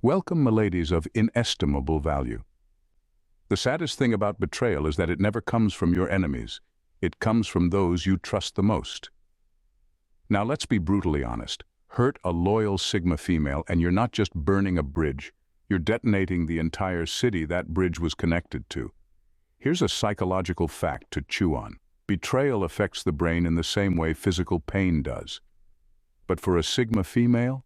Welcome, miladies of inestimable value. The saddest thing about betrayal is that it never comes from your enemies. It comes from those you trust the most. Now let's be brutally honest. Hurt a loyal Sigma female and you're not just burning a bridge, you're detonating the entire city that bridge was connected to. Here's a psychological fact to chew on. Betrayal affects the brain in the same way physical pain does. But for a Sigma female,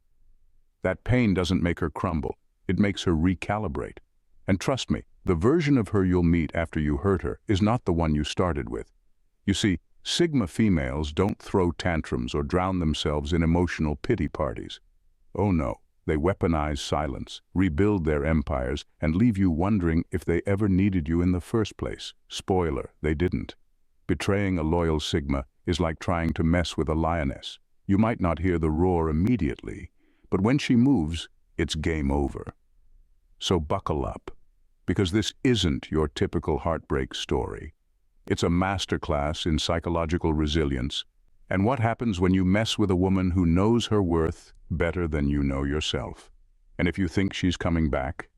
that pain doesn't make her crumble. It makes her recalibrate. And trust me, the version of her you'll meet after you hurt her is not the one you started with. You see, Sigma females don't throw tantrums or drown themselves in emotional pity parties. Oh no, they weaponize silence, rebuild their empires, and leave you wondering if they ever needed you in the first place. Spoiler, they didn't. Betraying a loyal Sigma is like trying to mess with a lioness. You might not hear the roar immediately, but when she moves, it's game over. So buckle up, because this isn't your typical heartbreak story. It's a masterclass in psychological resilience, and what happens when you mess with a woman who knows her worth better than you know yourself. And if you think she's coming back,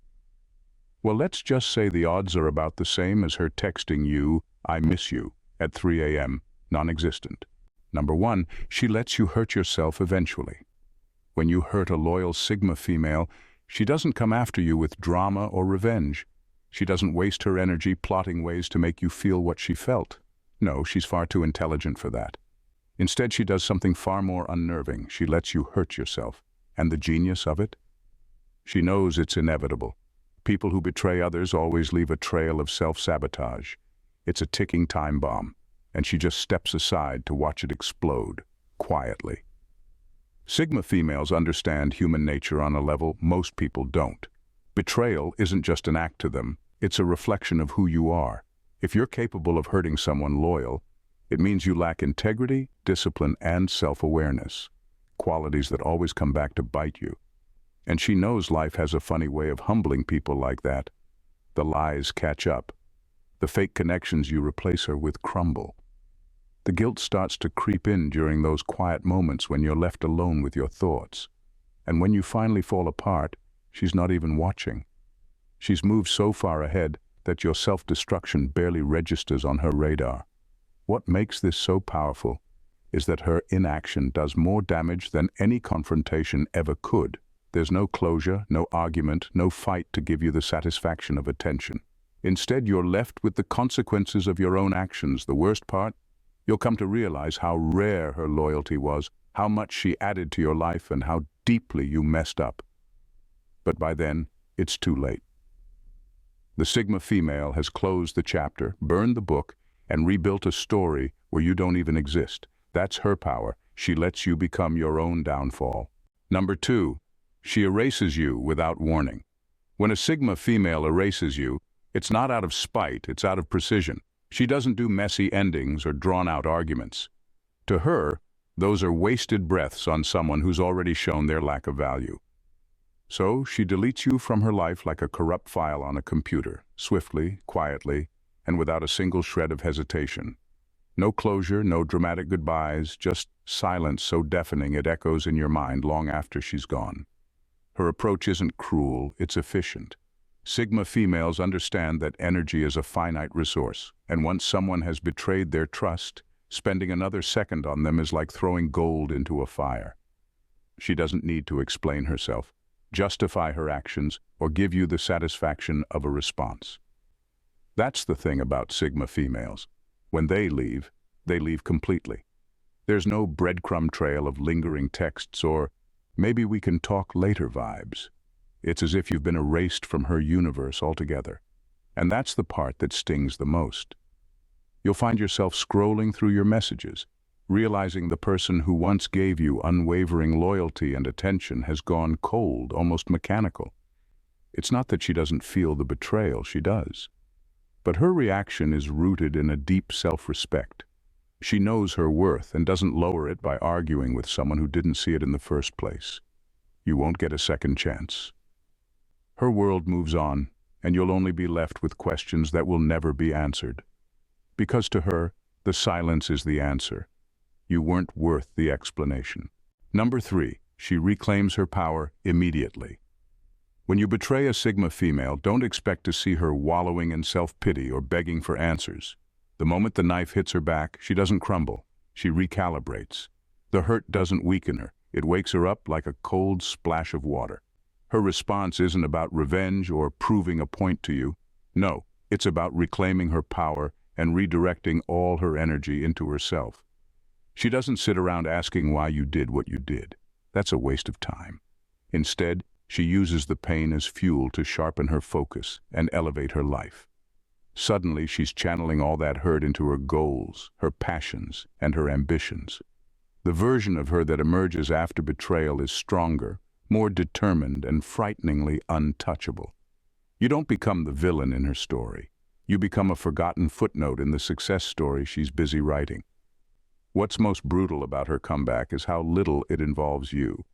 well, let's just say the odds are about the same as her texting you, "I miss you," at 3 a.m., non-existent. Number one, she lets you hurt yourself eventually. When you hurt a loyal Sigma female, she doesn't come after you with drama or revenge. She doesn't waste her energy plotting ways to make you feel what she felt. No, she's far too intelligent for that. Instead, she does something far more unnerving. She lets you hurt yourself. And the genius of it? She knows it's inevitable. People who betray others always leave a trail of self-sabotage. It's a ticking time bomb, and she just steps aside to watch it explode, quietly. Sigma females understand human nature on a level most people don't. Betrayal isn't just an act to them, it's a reflection of who you are. If you're capable of hurting someone loyal, it means you lack integrity, discipline, and self-awareness, qualities that always come back to bite you. And she knows life has a funny way of humbling people like that. The lies catch up. The fake connections you replace her with crumble. The guilt starts to creep in during those quiet moments when you're left alone with your thoughts. And when you finally fall apart, she's not even watching. She's moved so far ahead that your self-destruction barely registers on her radar. What makes this so powerful is that her inaction does more damage than any confrontation ever could. There's no closure, no argument, no fight to give you the satisfaction of attention. Instead, you're left with the consequences of your own actions. The worst part? You'll come to realize how rare her loyalty was, how much she added to your life, and how deeply you messed up. But by then, it's too late. The Sigma female has closed the chapter, burned the book, and rebuilt a story where you don't even exist. That's her power. She lets you become your own downfall. Number two, she erases you without warning. When a Sigma female erases you, it's not out of spite, it's out of precision. She doesn't do messy endings or drawn-out arguments. To her, those are wasted breaths on someone who's already shown their lack of value. So she deletes you from her life like a corrupt file on a computer, swiftly, quietly, and without a single shred of hesitation. No closure, no dramatic goodbyes, just silence so deafening it echoes in your mind long after she's gone. Her approach isn't cruel, it's efficient. Sigma females understand that energy is a finite resource, and once someone has betrayed their trust, spending another second on them is like throwing gold into a fire. She doesn't need to explain herself, justify her actions, or give you the satisfaction of a response. That's the thing about Sigma females. When they leave completely. There's no breadcrumb trail of lingering texts or "maybe we can talk later" vibes. It's as if you've been erased from her universe altogether. And that's the part that stings the most. You'll find yourself scrolling through your messages, realizing the person who once gave you unwavering loyalty and attention has gone cold, almost mechanical. It's not that she doesn't feel the betrayal, she does. But her reaction is rooted in a deep self-respect. She knows her worth and doesn't lower it by arguing with someone who didn't see it in the first place. You won't get a second chance. Her world moves on, and you'll only be left with questions that will never be answered. Because to her, the silence is the answer. You weren't worth the explanation. Number three, she reclaims her power immediately. When you betray a Sigma female, don't expect to see her wallowing in self-pity or begging for answers. The moment the knife hits her back, she doesn't crumble. She recalibrates. The hurt doesn't weaken her. It wakes her up like a cold splash of water. Her response isn't about revenge or proving a point to you. No, it's about reclaiming her power and redirecting all her energy into herself. She doesn't sit around asking why you did what you did. That's a waste of time. Instead, she uses the pain as fuel to sharpen her focus and elevate her life. Suddenly, she's channeling all that hurt into her goals, her passions, and her ambitions. The version of her that emerges after betrayal is stronger, more determined, and frighteningly untouchable. You don't become the villain in her story. You become a forgotten footnote in the success story she's busy writing. What's most brutal about her comeback is how little it involves you.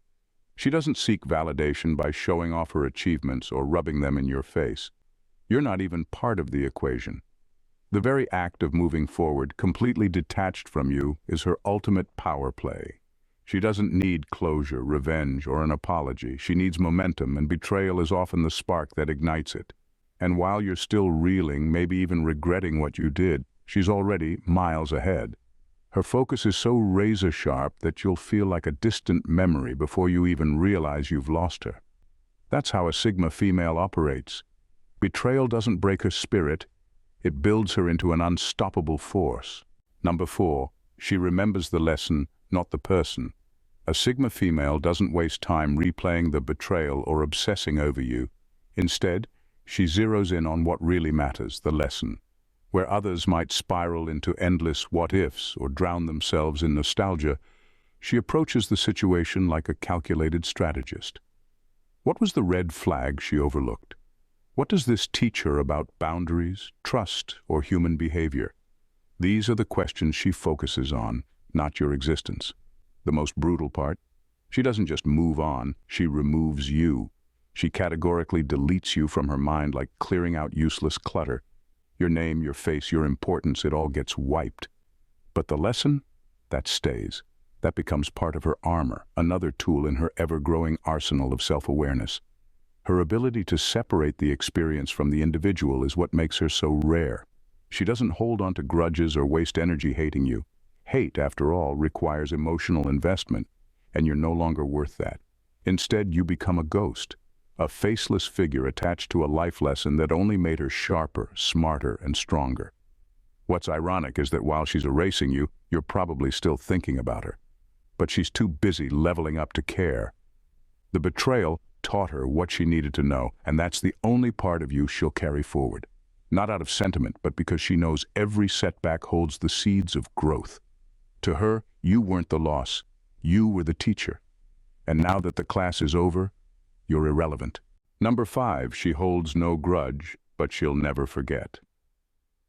She doesn't seek validation by showing off her achievements or rubbing them in your face. You're not even part of the equation. The very act of moving forward, completely detached from you, is her ultimate power play. She doesn't need closure, revenge, or an apology. She needs momentum, and betrayal is often the spark that ignites it. And while you're still reeling, maybe even regretting what you did, she's already miles ahead. Her focus is so razor-sharp that you'll feel like a distant memory before you even realize you've lost her. That's how a Sigma female operates. Betrayal doesn't break her spirit, it builds her into an unstoppable force. Number 4, she remembers the lesson, not the person. A Sigma female doesn't waste time replaying the betrayal or obsessing over you. Instead, she zeroes in on what really matters, the lesson. Where others might spiral into endless what-ifs or drown themselves in nostalgia, she approaches the situation like a calculated strategist. What was the red flag she overlooked? What does this teach her about boundaries, trust, or human behavior? These are the questions she focuses on, not your existence. The most brutal part? She doesn't just move on, she removes you. She categorically deletes you from her mind like clearing out useless clutter. Your name, your face, your importance, it all gets wiped. But the lesson? That stays. That becomes part of her armor, another tool in her ever-growing arsenal of self-awareness. Her ability to separate the experience from the individual is what makes her so rare. She doesn't hold on to grudges or waste energy hating you. Hate, after all, requires emotional investment, and you're no longer worth that. Instead, you become a ghost. A faceless figure attached to a life lesson that only made her sharper, smarter, and stronger. What's ironic is that while she's erasing you, you're probably still thinking about her. But she's too busy leveling up to care. The betrayal taught her what she needed to know, and that's the only part of you she'll carry forward. Not out of sentiment, but because she knows every setback holds the seeds of growth. To her, you weren't the loss. You were the teacher. And now that the class is over, you're irrelevant. Number 5, she holds no grudge, but she'll never forget.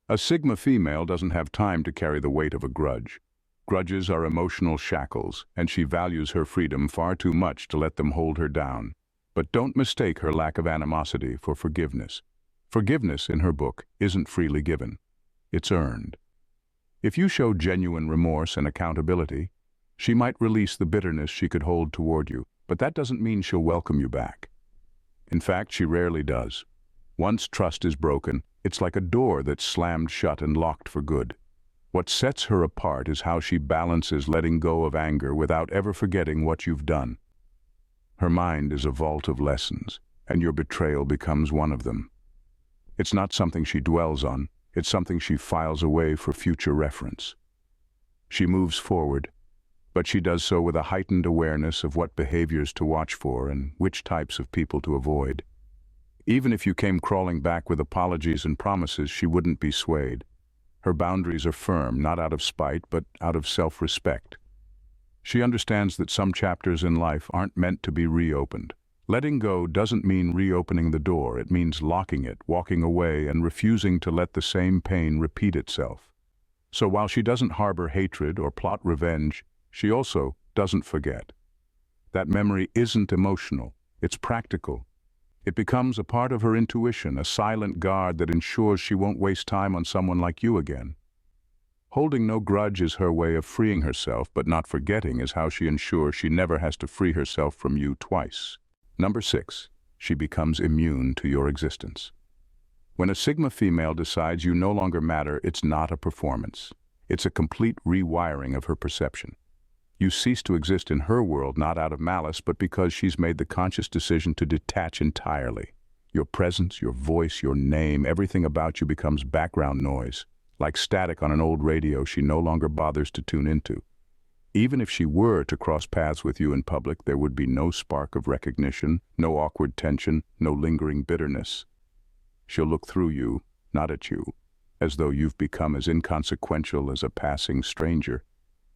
A Sigma female doesn't have time to carry the weight of a grudge. Grudges are emotional shackles, and she values her freedom far too much to let them hold her down. But don't mistake her lack of animosity for forgiveness. Forgiveness, in her book, isn't freely given. It's earned. If you show genuine remorse and accountability, she might release the bitterness she could hold toward you, but that doesn't mean she'll welcome you back. In fact, she rarely does. Once trust is broken, it's like a door that's slammed shut and locked for good. What sets her apart is how she balances letting go of anger without ever forgetting what you've done. Her mind is a vault of lessons, and your betrayal becomes one of them. It's not something she dwells on, it's something she files away for future reference. She moves forward, but she does so with a heightened awareness of what behaviors to watch for and which types of people to avoid. Even if you came crawling back with apologies and promises, she wouldn't be swayed. Her boundaries are firm, not out of spite, but out of self-respect. She understands that some chapters in life aren't meant to be reopened. Letting go doesn't mean reopening the door, it means locking it, walking away, and refusing to let the same pain repeat itself. So while she doesn't harbor hatred or plot revenge, she also doesn't forget. That memory isn't emotional, it's practical. It becomes a part of her intuition, a silent guard that ensures she won't waste time on someone like you again. Holding no grudge is her way of freeing herself, but not forgetting is how she ensures she never has to free herself from you twice. Number 6. she becomes immune to your existence. When a Sigma female decides you no longer matter, it's not a performance. It's a complete rewiring of her perception. You cease to exist in her world not out of malice, but because she's made the conscious decision to detach entirely. Your presence, your voice, your name, everything about you becomes background noise. Like static on an old radio she no longer bothers to tune into. Even if she were to cross paths with you in public, there would be no spark of recognition, no awkward tension, no lingering bitterness. She'll look through you, not at you, as though you've become as inconsequential as a passing stranger.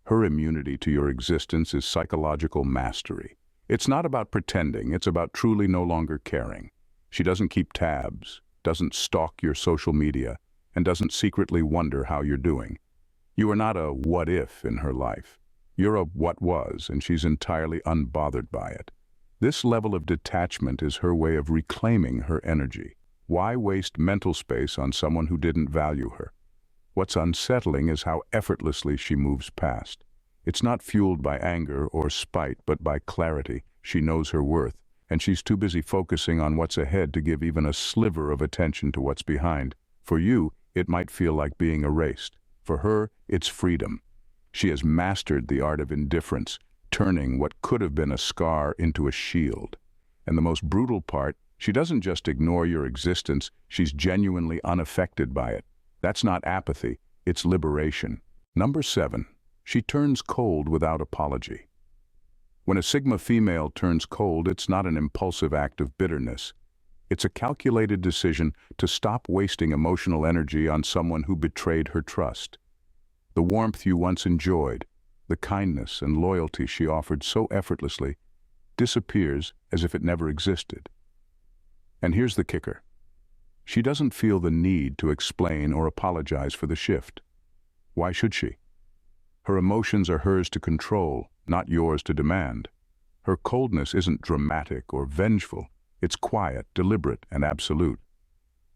Her immunity to your existence is psychological mastery. It's not about pretending, it's about truly no longer caring. She doesn't keep tabs, doesn't stalk your social media, and doesn't secretly wonder how you're doing. You are not a what if in her life. You're a what was, and she's entirely unbothered by it. This level of detachment is her way of reclaiming her energy. Why waste mental space on someone who didn't value her? What's unsettling is how effortlessly she moves past. It's not fueled by anger or spite, but by clarity. She knows her worth, and she's too busy focusing on what's ahead to give even a sliver of attention to what's behind. For you, it might feel like being erased. For her, it's freedom. She has mastered the art of indifference, turning what could have been a scar into a shield. And the most brutal part, she doesn't just ignore your existence, she's genuinely unaffected by it. That's not apathy, it's liberation. Number 7, she turns cold without apology. When a Sigma female turns cold, it's not an impulsive act of bitterness. It's a calculated decision to stop wasting emotional energy on someone who betrayed her trust. The warmth you once enjoyed, the kindness and loyalty she offered so effortlessly, disappears as if it never existed. And here's the kicker. She doesn't feel the need to explain or apologize for the shift. Why should she? Her emotions are hers to control, not yours to demand. Her coldness isn't dramatic or vengeful. It's quiet, deliberate, and absolute.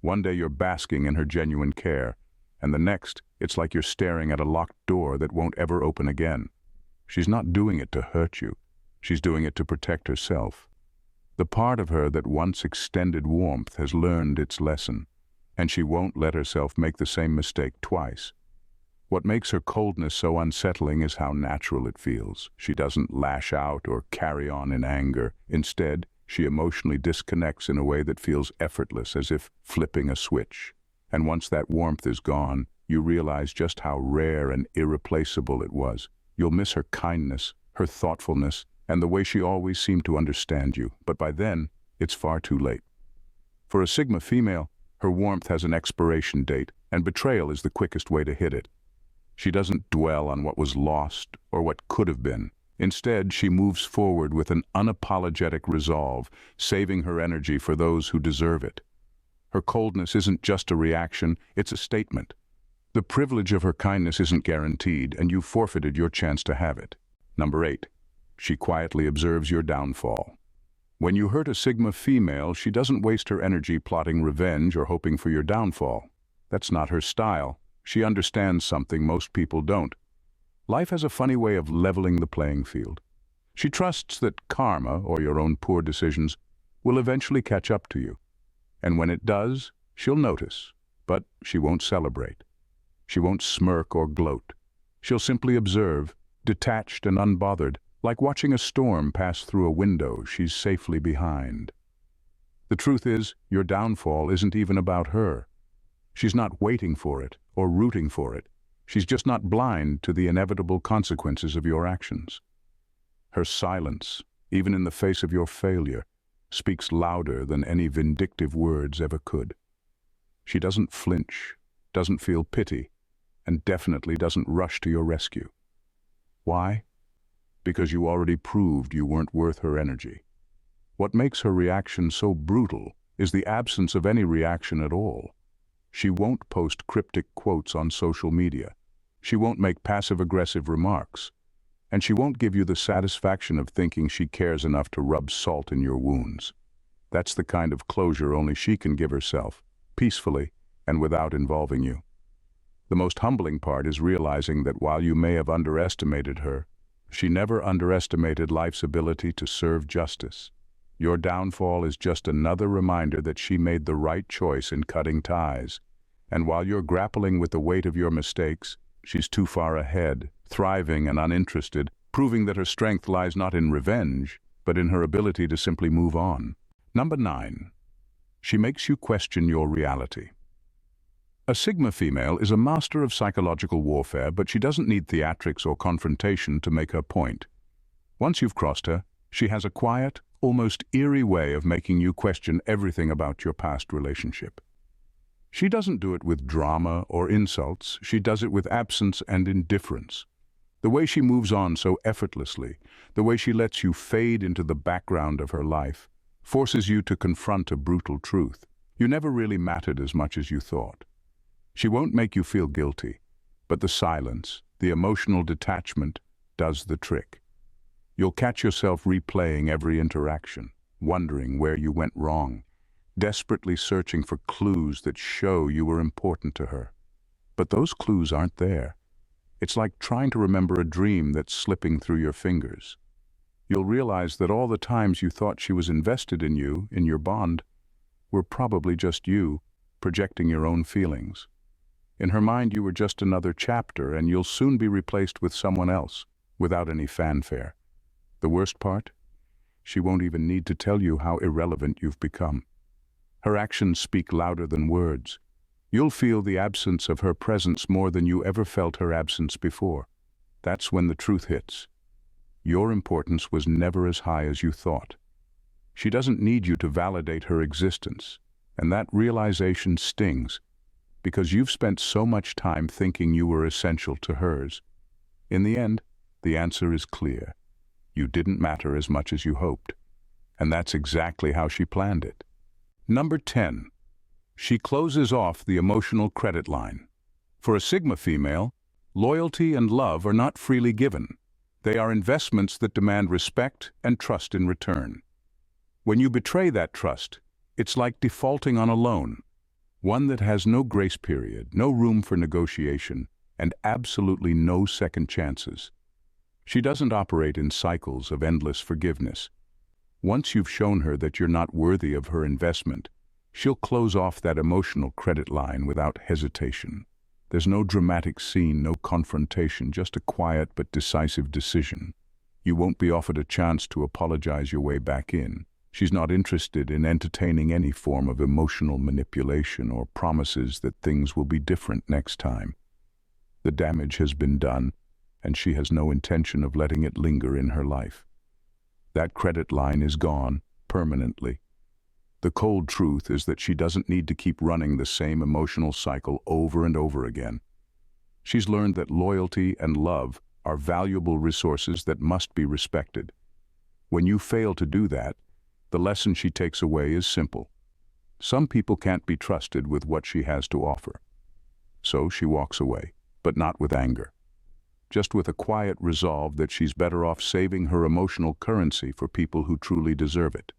One day you're basking in her genuine care, and the next, it's like you're staring at a locked door that won't ever open again. She's not doing it to hurt you. She's doing it to protect herself. The part of her that once extended warmth has learned its lesson, and she won't let herself make the same mistake twice. What makes her coldness so unsettling is how natural it feels. She doesn't lash out or carry on in anger. Instead, she emotionally disconnects in a way that feels effortless, as if flipping a switch. And once that warmth is gone, you realize just how rare and irreplaceable it was. You'll miss her kindness, her thoughtfulness, and the way she always seemed to understand you. But by then, it's far too late. For a Sigma female, her warmth has an expiration date, and betrayal is the quickest way to hit it. She doesn't dwell on what was lost or what could have been. Instead, she moves forward with an unapologetic resolve, saving her energy for those who deserve it. Her coldness isn't just a reaction, it's a statement. The privilege of her kindness isn't guaranteed, and you've forfeited your chance to have it. Number 8, she quietly observes your downfall. When you hurt a Sigma female, she doesn't waste her energy plotting revenge or hoping for your downfall. That's not her style. She understands something most people don't. Life has a funny way of leveling the playing field. She trusts that karma, or your own poor decisions, will eventually catch up to you. And when it does, she'll notice, but she won't celebrate. She won't smirk or gloat. She'll simply observe, detached and unbothered, like watching a storm pass through a window she's safely behind. The truth is, your downfall isn't even about her. She's not waiting for it or rooting for it. She's just not blind to the inevitable consequences of your actions. Her silence, even in the face of your failure, speaks louder than any vindictive words ever could. She doesn't flinch, doesn't feel pity, and definitely doesn't rush to your rescue. Why? Because you already proved you weren't worth her energy. What makes her reaction so brutal is the absence of any reaction at all. She won't post cryptic quotes on social media. She won't make passive-aggressive remarks. And she won't give you the satisfaction of thinking she cares enough to rub salt in your wounds. That's the kind of closure only she can give herself, peacefully and without involving you. The most humbling part is realizing that while you may have underestimated her, she never underestimated life's ability to serve justice. Your downfall is just another reminder that she made the right choice in cutting ties. And while you're grappling with the weight of your mistakes, she's too far ahead, thriving and uninterested, proving that her strength lies not in revenge, but in her ability to simply move on. Number 9. She makes you question your reality. A Sigma female is a master of psychological warfare, but she doesn't need theatrics or confrontation to make her point. Once you've crossed her, she has a quiet, almost eerie way of making you question everything about your past relationship. She doesn't do it with drama or insults, she does it with absence and indifference. The way she moves on so effortlessly, the way she lets you fade into the background of her life, forces you to confront a brutal truth. You never really mattered as much as you thought. She won't make you feel guilty, but the silence, the emotional detachment, does the trick. You'll catch yourself replaying every interaction, wondering where you went wrong, desperately searching for clues that show you were important to her. But those clues aren't there. It's like trying to remember a dream that's slipping through your fingers. You'll realize that all the times you thought she was invested in you, in your bond, were probably just you, projecting your own feelings. In her mind, you were just another chapter, and you'll soon be replaced with someone else, without any fanfare. The worst part? She won't even need to tell you how irrelevant you've become. Her actions speak louder than words. You'll feel the absence of her presence more than you ever felt her absence before. That's when the truth hits. Your importance was never as high as you thought. She doesn't need you to validate her existence, and that realization stings, because you've spent so much time thinking you were essential to hers. In the end, the answer is clear. You didn't matter as much as you hoped. And that's exactly how she planned it. Number 10. She closes off the emotional credit line. For a Sigma female, loyalty and love are not freely given. They are investments that demand respect and trust in return. When you betray that trust, it's like defaulting on a loan, one that has no grace period, no room for negotiation, and absolutely no second chances. She doesn't operate in cycles of endless forgiveness. Once you've shown her that you're not worthy of her investment, she'll close off that emotional credit line without hesitation. There's no dramatic scene, no confrontation, just a quiet but decisive decision. You won't be offered a chance to apologize your way back in. She's not interested in entertaining any form of emotional manipulation or promises that things will be different next time. The damage has been done, and she has no intention of letting it linger in her life. That credit line is gone, permanently. The cold truth is that she doesn't need to keep running the same emotional cycle over and over again. She's learned that loyalty and love are valuable resources that must be respected. When you fail to do that, the lesson she takes away is simple. Some people can't be trusted with what she has to offer. So she walks away, but not with anger. Just with a quiet resolve that she's better off saving her emotional currency for people who truly deserve it.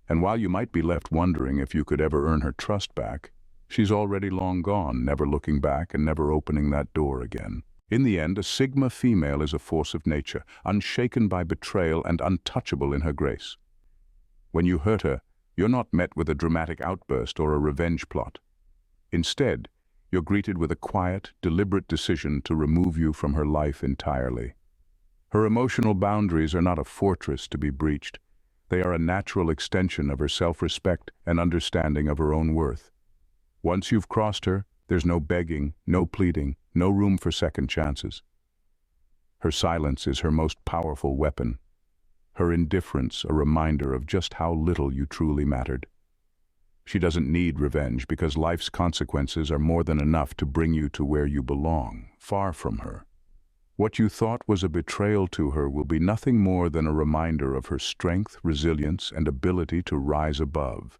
And while you might be left wondering if you could ever earn her trust back, she's already long gone, never looking back and never opening that door again. In the end, a Sigma female is a force of nature, unshaken by betrayal and untouchable in her grace. When you hurt her, you're not met with a dramatic outburst or a revenge plot. Instead, you're greeted with a quiet, deliberate decision to remove you from her life entirely. Her emotional boundaries are not a fortress to be breached. They are a natural extension of her self-respect and understanding of her own worth. Once you've crossed her, there's no begging, no pleading, no room for second chances. Her silence is her most powerful weapon. Her indifference a reminder of just how little you truly mattered. She doesn't need revenge because life's consequences are more than enough to bring you to where you belong, far from her. What you thought was a betrayal to her will be nothing more than a reminder of her strength, resilience, and ability to rise above.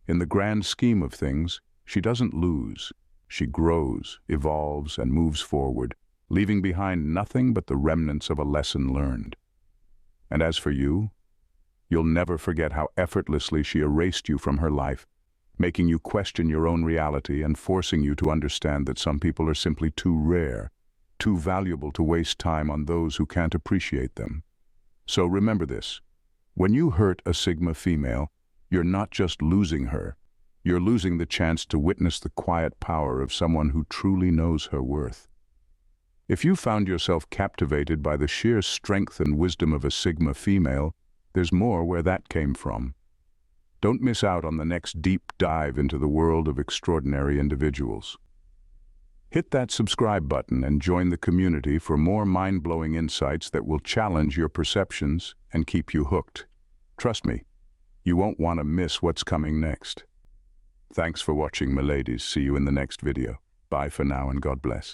In the grand scheme of things, she doesn't lose. She grows, evolves, and moves forward, leaving behind nothing but the remnants of a lesson learned. And as for you, you'll never forget how effortlessly she erased you from her life, making you question your own reality and forcing you to understand that some people are simply too rare, too valuable to waste time on those who can't appreciate them. So remember this: When you hurt a Sigma female, you're not just losing her, you're losing the chance to witness the quiet power of someone who truly knows her worth. If you found yourself captivated by the sheer strength and wisdom of a Sigma female, there's more where that came from. Don't miss out on the next deep dive into the world of extraordinary individuals. Hit that subscribe button and join the community for more mind-blowing insights that will challenge your perceptions and keep you hooked. Trust me, you won't want to miss what's coming next. Thanks for watching, my ladies. See you in the next video. Bye for now and God bless.